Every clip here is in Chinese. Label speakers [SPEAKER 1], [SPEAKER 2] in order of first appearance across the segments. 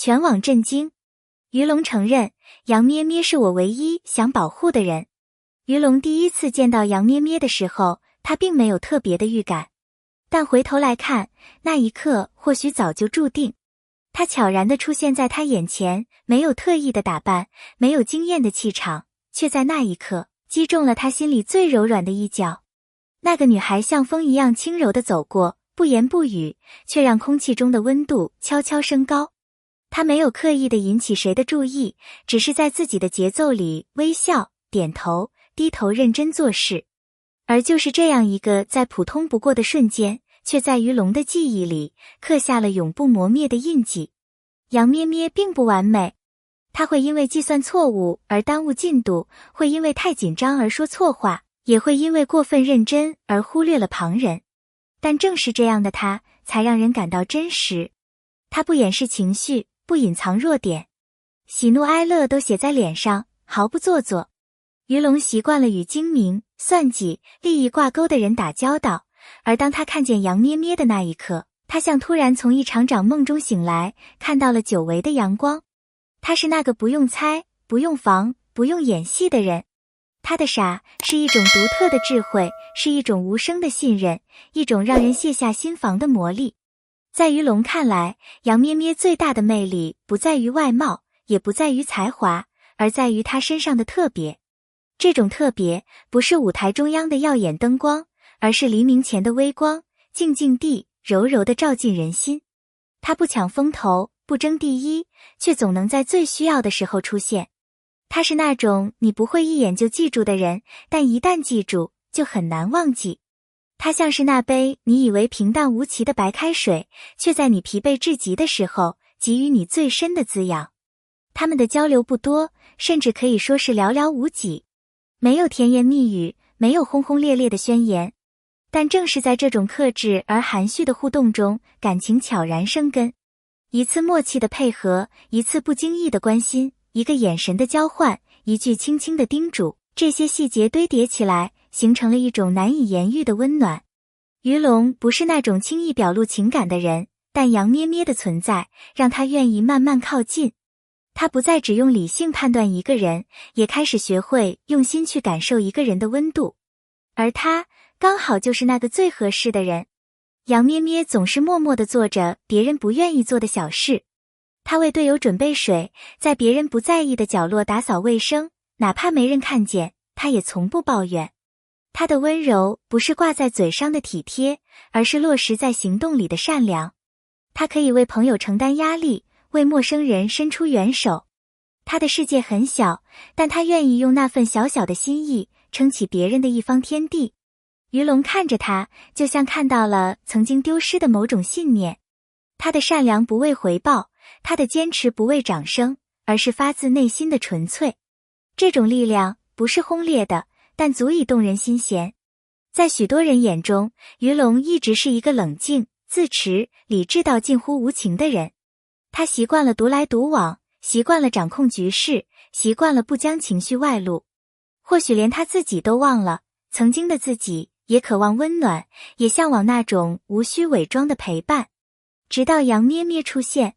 [SPEAKER 1] 全网震惊。于龙承认，杨咩咩是我唯一想保护的人。于龙第一次见到杨咩咩的时候，他并没有特别的预感，但回头来看，那一刻或许早就注定。他悄然地出现在他眼前，没有特意的打扮，没有惊艳的气场，却在那一刻击中了他心里最柔软的一角。那个女孩像风一样轻柔地走过，不言不语，却让空气中的温度悄悄升高。她没有刻意地引起谁的注意，只是在自己的节奏里微笑、点头、低头认真做事。而就是这样一个再普通不过的瞬间，却在于龙的记忆里刻下了永不磨灭的印记。杨咩咩并不完美，她会因为计算错误而耽误进度，会因为太紧张而说错话，也会因为过分认真而忽略了旁人。但正是这样的她，才让人感到真实。她不掩饰情绪，不隐藏弱点，喜怒哀乐都写在脸上，毫不做作。于龙习惯了与精明、算计、利益挂钩的人打交道，而当他看见杨咩咩的那一刻，他像突然从一场长梦中醒来，看到了久违的阳光。他是那个不用猜、不用防、不用演戏的人。他的傻是一种独特的智慧，是一种无声的信任，一种让人卸下心防的魔力。在于龙看来，杨咩咩最大的魅力不在于外貌，也不在于才华，而在于她身上的特别。这种特别不是舞台中央的耀眼灯光，而是黎明前的微光，静静地、柔柔地照进人心。她不抢风头，不争第一，却总能在最需要的时候出现。她是那种你不会一眼就记住的人，但一旦记住，就很难忘记。她像是那杯你以为平淡无奇的白开水，却在你疲惫至极的时候，给予你最深的滋养。他们的交流不多，甚至可以说是寥寥无几。没有甜言蜜语，没有轰轰烈烈的宣言，但正是在这种克制而含蓄的互动中，感情悄然生根。一次默契的配合，一次不经意的关心，一个眼神的交换，一句轻轻的叮嘱，这些细节堆叠起来，形成了一种难以言喻的温暖。于龙不是那种轻易表露情感的人，但杨咩咩的存在，让他愿意慢慢靠近。他不再只用理性判断一个人，也开始学会用心去感受一个人的温度。而他刚好就是那个最合适的人。杨咩咩总是默默地做着别人不愿意做的小事。他为队友准备水，在别人不在意的角落打扫卫生，哪怕没人看见，他也从不抱怨。他的温柔不是挂在嘴上的体贴，而是落实在行动里的善良。他可以为朋友承担压力，为陌生人伸出援手。他的世界很小，但他愿意用那份小小的心意撑起别人的一方天地。于龙看着他，就像看到了曾经丢失的某种信念。他的善良不为回报，他的坚持不为掌声，而是发自内心的纯粹。这种力量不是轰烈的，但足以动人心弦。在许多人眼中，于龙一直是一个冷静、自持、理智到近乎无情的人。他习惯了独来独往，习惯了掌控局势，习惯了不将情绪外露。或许连他自己都忘了，曾经的自己也渴望温暖，也向往那种无需伪装的陪伴。直到杨咩咩出现，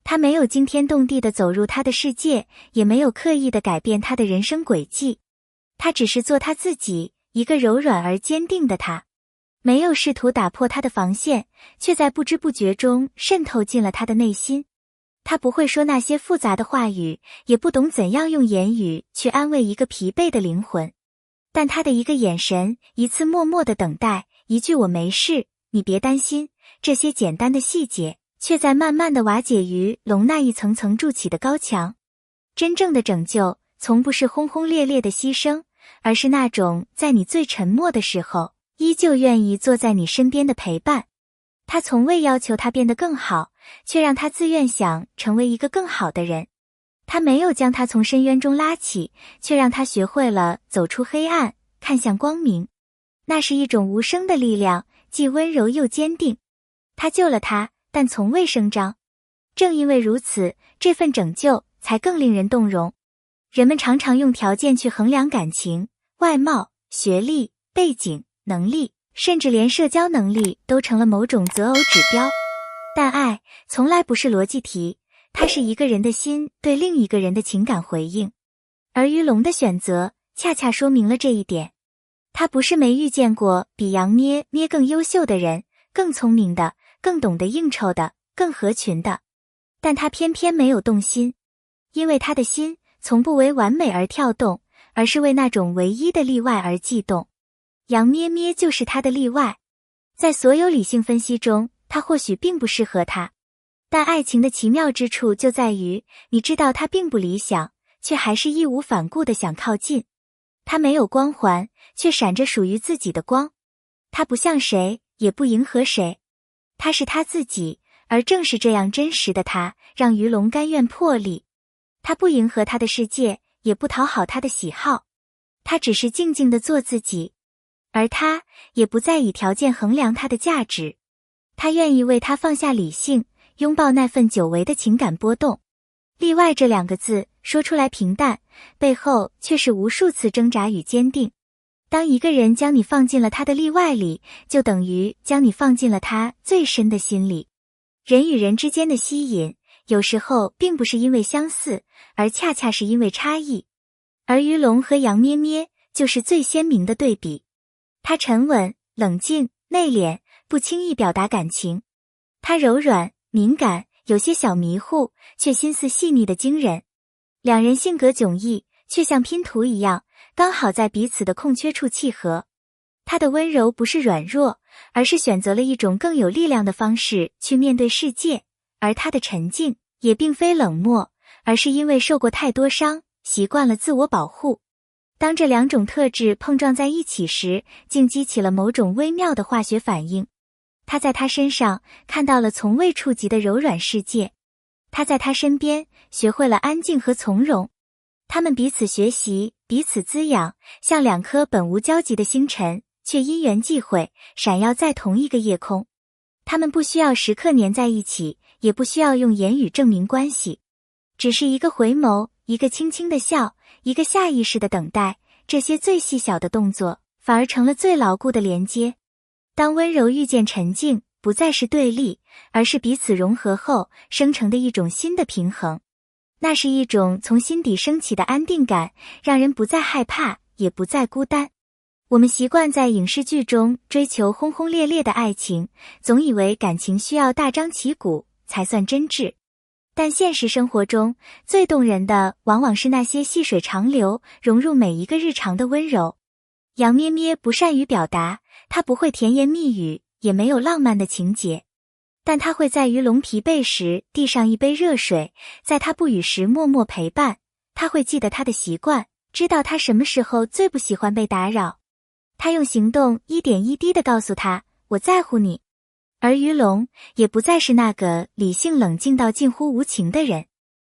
[SPEAKER 1] 他没有惊天动地地走入他的世界，也没有刻意地改变他的人生轨迹。他只是做他自己，一个柔软而坚定的他。没有试图打破他的防线，却在不知不觉中渗透进了他的内心。他不会说那些复杂的话语，也不懂怎样用言语去安慰一个疲惫的灵魂。但他的一个眼神，一次默默的等待，一句我没事，你别担心，这些简单的细节，却在慢慢的瓦解于龙那一层层筑起的高墙。真正的拯救，从不是轰轰烈烈的牺牲，而是那种在你最沉默的时候，依旧愿意坐在你身边的陪伴。他从未要求他变得更好，却让他自愿想成为一个更好的人。他没有将他从深渊中拉起，却让他学会了走出黑暗，看向光明。那是一种无声的力量，既温柔又坚定。他救了他，但从未声张。正因为如此，这份拯救才更令人动容。人们常常用条件去衡量感情，外貌、学历、背景、能力，甚至连社交能力都成了某种择偶指标。但爱从来不是逻辑题，它是一个人的心对另一个人的情感回应。而于龙的选择恰恰说明了这一点。他不是没遇见过比杨咩咩更优秀的人，更聪明的，更懂得应酬的，更合群的，但他偏偏没有动心，因为他的心从不为完美而跳动，而是为那种唯一的例外而悸动。杨咩咩就是他的例外，在所有理性分析中，他或许并不适合他，但爱情的奇妙之处就在于，你知道他并不理想，却还是义无反顾地想靠近。他没有光环，却闪着属于自己的光。他不像谁，也不迎合谁，他是他自己，而正是这样真实的他，让于龙甘愿破例。他不迎合他的世界，也不讨好他的喜好，他只是静静地做自己，而他也不再以条件衡量他的价值。他愿意为他放下理性，拥抱那份久违的情感波动。例外这两个字说出来平淡，背后却是无数次挣扎与坚定。当一个人将你放进了他的例外里，就等于将你放进了他最深的心里。人与人之间的吸引，有时候并不是因为相似，而恰恰是因为差异。而于龙和杨咩咩就是最鲜明的对比。他沉稳、冷静、内敛，不轻易表达感情。他柔软、敏感，有些小迷糊，却心思细腻的惊人。两人性格迥异，却像拼图一样，刚好在彼此的空缺处契合。他的温柔不是软弱，而是选择了一种更有力量的方式去面对世界，而他的沉静也并非冷漠，而是因为受过太多伤，习惯了自我保护。当这两种特质碰撞在一起时，竟激起了某种微妙的化学反应。他在他身上看到了从未触及的柔软世界，他在他身边学会了安静和从容。他们彼此学习，彼此滋养，像两颗本无交集的星辰，却因缘际会，闪耀在同一个夜空。他们不需要时刻黏在一起，也不需要用言语证明关系，只是一个回眸，一个轻轻的笑，一个下意识的等待，这些最细小的动作，反而成了最牢固的连接。当温柔遇见沉静，不再是对立，而是彼此融合后生成的一种新的平衡。那是一种从心底升起的安定感，让人不再害怕，也不再孤单。我们习惯在影视剧中追求轰轰烈烈的爱情，总以为感情需要大张旗鼓才算真挚。但现实生活中，最动人的往往是那些细水长流，融入每一个日常的温柔。杨咩咩不善于表达，她不会甜言蜜语，也没有浪漫的情节，但她会在于龙疲惫时递上一杯热水，在他不语时默默陪伴。她会记得他的习惯，知道他什么时候最不喜欢被打扰。她用行动一点一滴地告诉他，我在乎你。而于龙也不再是那个理性冷静到近乎无情的人，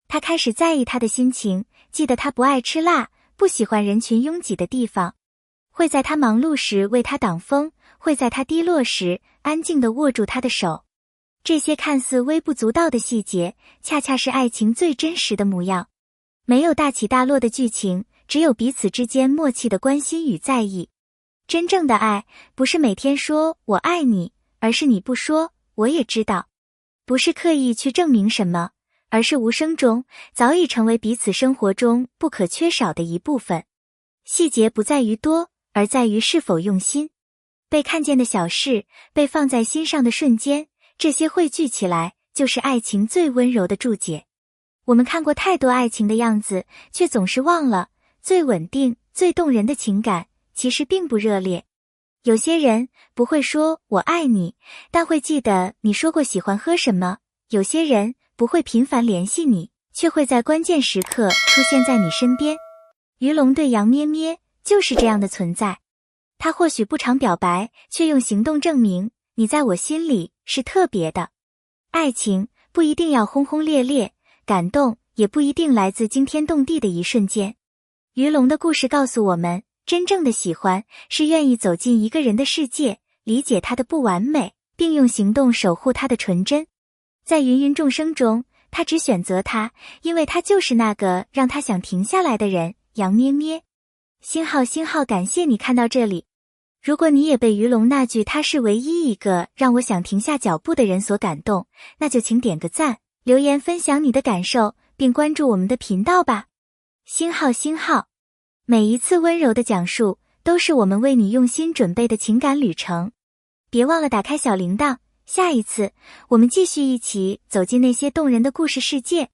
[SPEAKER 1] 他开始在意他的心情，记得他不爱吃辣，不喜欢人群拥挤的地方，会在他忙碌时为他挡风，会在他低落时安静地握住他的手。这些看似微不足道的细节，恰恰是爱情最真实的模样。没有大起大落的剧情，只有彼此之间默契的关心与在意。真正的爱，不是每天说我爱你，而是你不说，我也知道。不是刻意去证明什么，而是无声中早已成为彼此生活中不可缺少的一部分。细节不在于多，而在于是否用心。被看见的小事，被放在心上的瞬间，这些汇聚起来，就是爱情最温柔的注解。我们看过太多爱情的样子，却总是忘了，最稳定、最动人的情感，其实并不热烈。有些人不会说我爱你，但会记得你说过喜欢喝什么。有些人不会频繁联系你，却会在关键时刻出现在你身边。于龙对杨咩咩就是这样的存在。他或许不常表白，却用行动证明，你在我心里是特别的。爱情不一定要轰轰烈烈，感动也不一定来自惊天动地的一瞬间。于龙的故事告诉我们，真正的喜欢是愿意走进一个人的世界，理解他的不完美，并用行动守护他的纯真。在芸芸众生中，他只选择他，因为他就是那个让他想停下来的人。杨咩咩，星号，感谢你看到这里。如果你也被于龙那句他是唯一一个让我想停下脚步的人所感动，那就请点个赞，留言分享你的感受，并关注我们的频道吧。星号星号，每一次温柔的讲述，都是我们为你用心准备的情感旅程。别忘了打开小铃铛，下一次我们继续一起走进那些动人的故事世界。